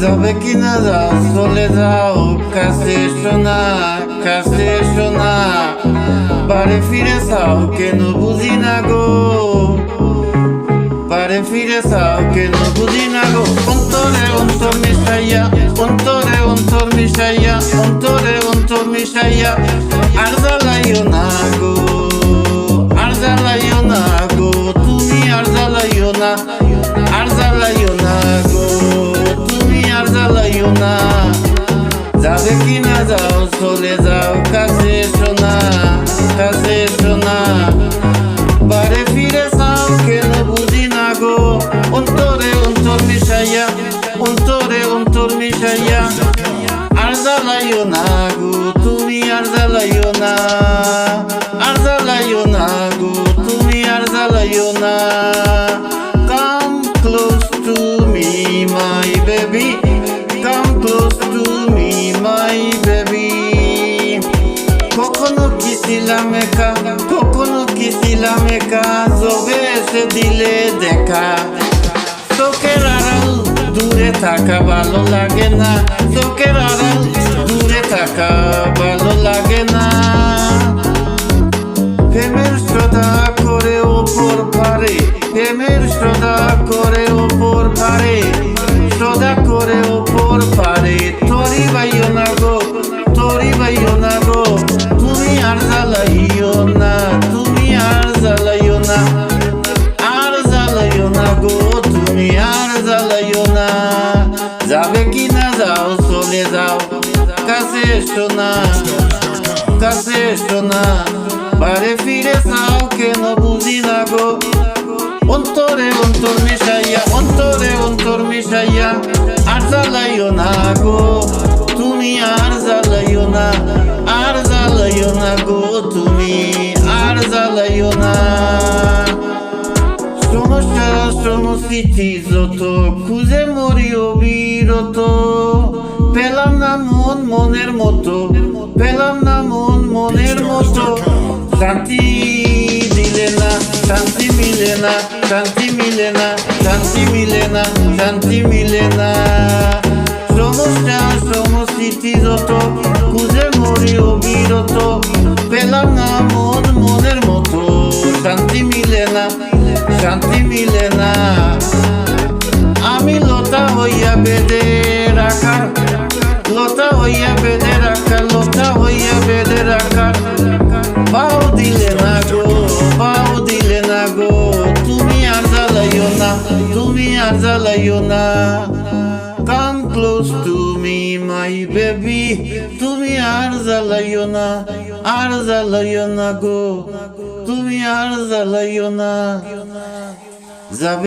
যাবে কিনা যাও, চলে যাও, কাছে এসো না, কাছে এসো না, বাড়ি ফিরে চাও কেন বুঝি না গো, বাড়ি ফিরে চাও কেন বুঝি না গো। অন্তরে অন্তর মিশাইয়া, অন্তরে অন্তর মিশাইয়া, অন্তরে অন্তর মিশাইয়া, আর জ্বালাইও না গো, আর জ্বালাইও না গো, তুমি আর জ্বালাইও না, আর জ্বালাইও না গো, তুমি আর জ্বালাইও না। যাবে কিনা যাও, চলে যাও, কাছে এসো না, কাছে এসো না, বাড়ি ফিরে চাও কেন বুঝি না গো। অন্তরে অন্তর মিশাইয়া, অন্তরে অন্তর মিশাইয়া, আর জ্বালাইও না গো, তুমি আর জ্বালাইও না, আর জ্বালাইও না গো, তুমি আর জ্বালাইও না। Come close to me my baby, come close to me my baby। কখনো কি ছিলাম একা, কখনো কি ছিলাম একা, যবে এসে দিলে দেখা। চোখের আড়াল দূরে থাকা ভালো লাগে না, চোখের আড়াল দূরে থাকা ভালো লাগে না। প্রেমের শ্রদ্ধা করে ওপর পারে, প্রেমের শ্রদ্ধা করে ওপর পারে, শ্রদ্ধা করে ওপর পারে। তোরি বাইও না গো, তোরি বাইও না গো, তুমি আর জ্বালাইও না, তুমি আর জ্বালাইও না, আর জ্বালাইও না গো, তুমি আর জ্বালাইও না। যাবে কিনা যাও, চলে যাও, কাছে এসো না, কাছে এসো না, বাড়ি ফিরে চাও কেন বুঝি না গো। অন্তরে অন্তর মিশাইয়া, অন্তরে অন্তর মিশাইয়া, আর জ্বালাইও না গো, তুমি আর জ্বালাইও না, আর জ্বালাইও না গো, তুমি আর জ্বালাইও না। সমস্যা সমস্যি যত খুঁজে মরি অবিরত, পেলাম না মন মনের মতো, পেলাম না মন মনের মতো। শান্তি দিলে না, শান্তি মিলে না, শান্তি মিলে না, শান্তি মিলে না, শান্তি মিলে না। সমস্যা সমস্যি যত খুঁজে মরি অবিরত, পেলাম না মন মনের মতো। শান্তি মিলে না, শান্তি মিলে না। আমি লতা হইয়া বেঁধে রাখার, লতা হইয়া বেঁধে রাখার, লতা হইয়া বেঁধে রাখার, বাউ দিলে না গো, বাউ দিলে না গো, তুমি আর জ্বালাইও না, তুমি আর জ্বালাইও না। Come close to me my baby, তুমি আর জ্বালাইও না, আর জ্বালাইও না গো, তুমি আর জ্বালাইও না। যাবে